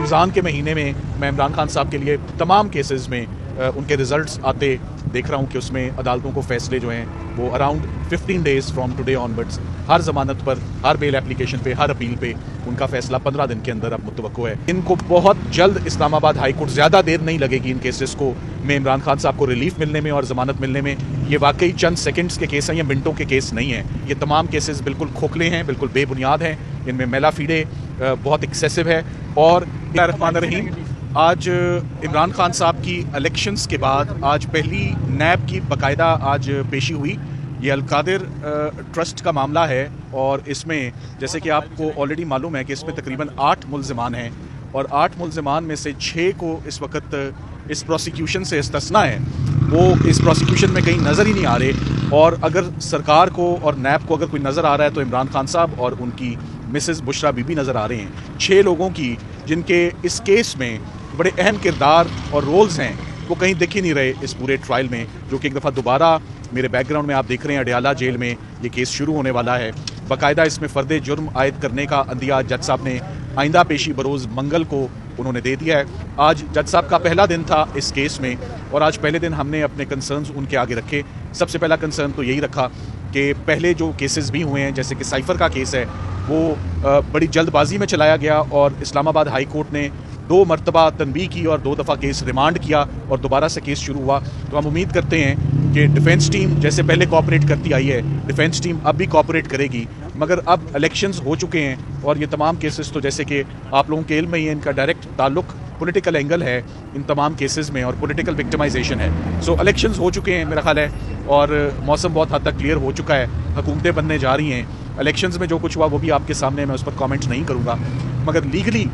रमज़ान के महीने में मैं इमरान खान साहब के लिए तमाम केसेस में उनके रिज़ल्ट्स आते देख रहा हूँ कि उसमें अदालतों को फ़ैसले जो हैं वो around 15 days from today onwards हर ज़मानत पर, हर बेल एप्लीकेशन पे, हर अपील पे उनका फ़ैसला 15 दिन के अंदर अब मुतवक्को है। इनको बहुत जल्द इस्लामाबाद हाई कोर्ट, ज़्यादा देर नहीं लगेगी इन केसेस को में इमरान खान साहब को रिलीफ मिलने में और ज़मानत मिलने में। ये वाकई चंद सेकंड्स के केस हैं, ये मिनटों के केस नहीं हैं। ये तमाम केसेस बिल्कुल खोखले हैं, बिल्कुल बेबुनियाद हैं, इनमें मेला फीडे बहुत एक्सेसिव है। और रहीम, आज इमरान खान साहब की इलेक्शंस के बाद आज पहली नैब की बाकायदा आज पेशी हुई। ये अलकादिर ट्रस्ट का मामला है और इसमें जैसे कि आपको ऑलरेडी मालूम है कि इसमें तकरीबन 8 मुल्ज़िमान हैं और 8 मुल्ज़िमान में से 6 को इस वक्त इस प्रोसिक्यूशन से इस्तिस्ना है, वो इस प्रोसिक्यूशन में कहीं नज़र ही नहीं आ रहे। और अगर सरकार को और नैब को अगर कोई नज़र आ रहा है तो इमरान खान साहब और उनकी मिसेस बुशरा बीबी नज़र आ रहे हैं। 6 लोगों की जिनके इस केस में बड़े अहम किरदार और रोल्स हैं वो कहीं दिख ही नहीं रहे इस पूरे ट्रायल में, जो कि एक दफ़ा दोबारा मेरे बैकग्राउंड में आप देख रहे हैं अडयाला जेल में ये केस शुरू होने वाला है। बाकायदा इसमें फ़र्द जुर्म आयद करने का अंदिया जज साहब ने आइंदा पेशी बरोज़ मंगल को उन्होंने दे दिया है। आज जज साहब का पहला दिन था इस केस में और आज पहले दिन हमने अपने कंसर्न्स उनके आगे रखे। सबसे पहला कंसर्न तो यही रखा कि पहले जो केसेस भी हुए हैं, जैसे कि साइफ़र का केस है, वो बड़ी जल्दबाजी में चलाया गया और इस्लामाबाद हाई कोर्ट ने 2 मरतबा तनबीह की और 2 दफ़ा केस रिमांड किया और दोबारा से केस शुरू हुआ। तो हम उम्मीद करते हैं कि डिफेंस टीम जैसे पहले कोऑपरेट करती आई है, डिफेंस टीम अब भी कोऑपरेट करेगी। मगर अब इलेक्शंस हो चुके हैं और ये तमाम केसेस तो जैसे कि आप लोगों के इल्म में ही इनका डायरेक्ट ताल्लुक पॉलिटिकल एंगल है इन तमाम केसेस में और पॉलिटिकल विक्टिमाइजेशन है। सो इलेक्शंस हो चुके हैं मेरा ख्याल है और मौसम बहुत हद तक क्लियर हो चुका है, हुकूमतें बनने जा रही हैं। इलेक्शंस में जो कुछ हुआ वो भी आपके सामने, मैं उस पर कॉमेंट नहीं करूँगा। मगर लीगली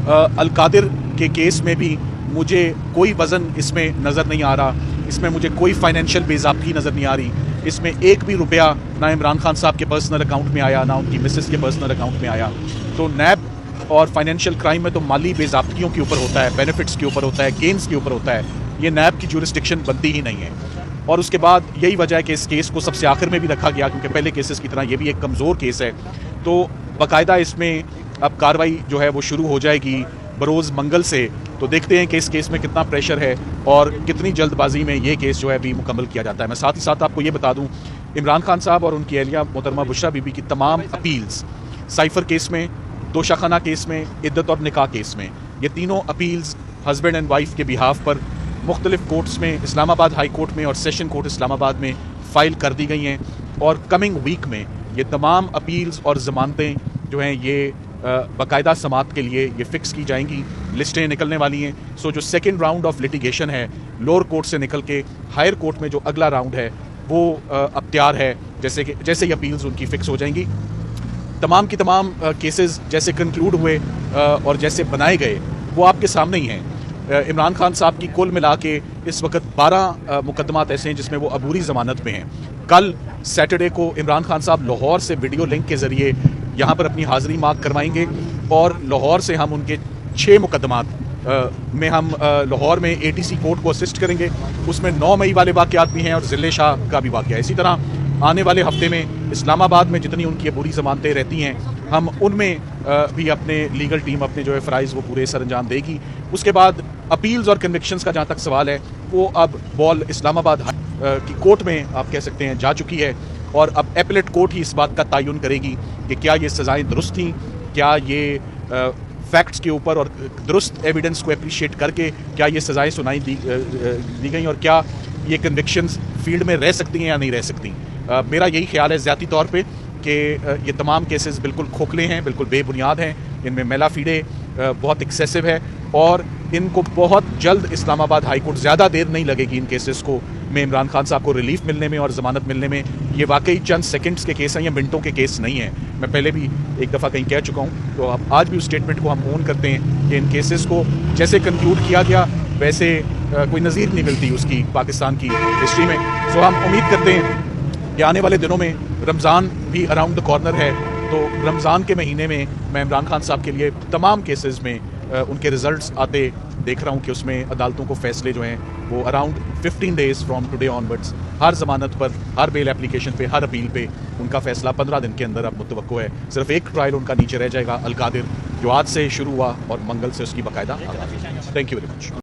अलकादिर के केस में भी मुझे कोई वज़न इसमें नज़र नहीं आ रहा, इसमें मुझे कोई फाइनेंशियल बेज़ाब्ती नज़र नहीं आ रही। इसमें एक भी रुपया ना इमरान खान साहब के पर्सनल अकाउंट में आया, ना उनकी मिसेस के पर्सनल अकाउंट में आया। तो नैब और फाइनेंशियल क्राइम में तो माली बेज़ाब्तियों के ऊपर होता है, बेनिफिट्स के ऊपर होता है, गेंस के ऊपर होता है। ये नैब की जुरिस्डिक्शन बनती ही नहीं है। और उसके बाद यही वजह है कि इस केस को सबसे आखिर में भी रखा गया, क्योंकि पहले केसेस की तरह ये भी एक कमज़ोर केस है। तो बाकायदा इसमें अब कार्रवाई जो है वो शुरू हो जाएगी बरोज़ मंगल से। तो देखते हैं कि इस केस में कितना प्रेशर है और कितनी जल्दबाजी में ये केस जो है अभी मुकम्मल किया जाता है। मैं साथ ही साथ आपको ये बता दूं, इमरान खान साहब और उनकी अहलिया मोहतरमा बुशरा बीबी की तमाम अपील्स, साइफ़र केस में, दोशाखाना केस में, इद्दत और निकाह केस में, ये तीनों अपील्स हस्बैंड एंड वाइफ के बिहाफ पर मुख्तलिफ कोर्ट्स में, इस्लामाबाद हाई कोर्ट में और सेशन कोर्ट इस्लामाबाद में फ़ाइल कर दी गई हैं। और कमिंग वीक में ये तमाम अपील्स और ज़मानतें जो हैं ये बाकायदा समात के लिए ये फ़िक्स की जाएंगी, लिस्टें निकलने वाली हैं। सो जो सेकेंड राउंड ऑफ लिटिगेशन है लोअर कोर्ट से निकल के हायर कोर्ट में जो अगला राउंड है वो अब तैयार है। जैसे ही अपील्स उनकी फ़िक्स हो जाएंगी, तमाम की तमाम केसेस जैसे कंक्लूड हुए और जैसे बनाए गए वो आपके सामने ही हैं। इमरान खान साहब की कुल मिला के इस वक्त 12 मुकदमात ऐसे हैं जिसमें वो अबूरी ज़मानत में हैं। कल सैटरडे को इमरान खान साहब लाहौर से वीडियो लिंक के ज़रिए यहाँ पर अपनी हाज़िरी मार्क करवाएंगे और लाहौर से हम उनके 6 मुकदमात में हम लाहौर में ATC कोर्ट को असिस्ट करेंगे। उसमें 9 मई वाले वाक़यात भी हैं और ज़िले शाह का भी वाक़या। इसी तरह आने वाले हफ्ते में इस्लामाबाद में जितनी उनकी अबूरी ज़मानतें रहती हैं हम उनमें भी अपने लीगल टीम अपने जो है फ़राइज़ वो पूरे सर अंजाम देगी। उसके बाद अपील्स और कन्विक्शंस का जहाँ तक सवाल है वो अब बॉल इस्लामाबाद की कोर्ट में आप कह सकते हैं जा चुकी है और अब एपलेट कोर्ट ही इस बात का तयन करेगी कि क्या ये सज़ाएँ दुरुस्त थीं, क्या ये फैक्ट्स के ऊपर और दुरुस्त एविडेंस को अप्रिशिएट करके क्या ये सज़ाएँ सुनाई दी गई और क्या ये कन्विक्शंस फील्ड में रह सकती हैं या नहीं रह सकती। मेरा यही ख्याल है ज़्याती तौर पे कि ये तमाम केसेस बिल्कुल खोखले हैं, बिल्कुल बेबुनियाद हैं, इनमें मेला फीडे बहुत एक्सेसिव है और इनको बहुत जल्द इस्लामाबाद हाई कोर्ट, ज़्यादा देर नहीं लगेगी इन केसेस को में इमरान खान साहब को रिलीफ मिलने में और ज़मानत मिलने में। ये वाकई चंद सेकंड्स के केस हैं, ये मिनटों के केस नहीं हैं। मैं पहले भी एक दफ़ा कहीं कह चुका हूँ, तो अब आज भी उस स्टेटमेंट को हम ओन करते हैं कि इन केसेस को जैसे कंक्लूड किया गया वैसे कोई नज़ीर नहीं मिलती उसकी पाकिस्तान की हिस्ट्री में। सो हम उम्मीद करते हैं कि आने वाले दिनों में रमज़ान भी अराउंड द कॉर्नर है, तो रमज़ान के महीने में मैं इमरान खान साहब के लिए तमाम केसेस में उनके रिजल्ट्स आते देख रहा हूँ कि उसमें अदालतों को फैसले जो हैं वो around 15 days from today onwards हर जमानत पर, हर बेल एप्लीकेशन पे, हर अपील पे उनका फैसला 15 दिन के अंदर अब मुतवक्को है। सिर्फ एक ट्रायल उनका नीचे रह जाएगा, अलकादिर, जो आज से शुरू हुआ और मंगल से उसकी बाकायदा। Thank you very much.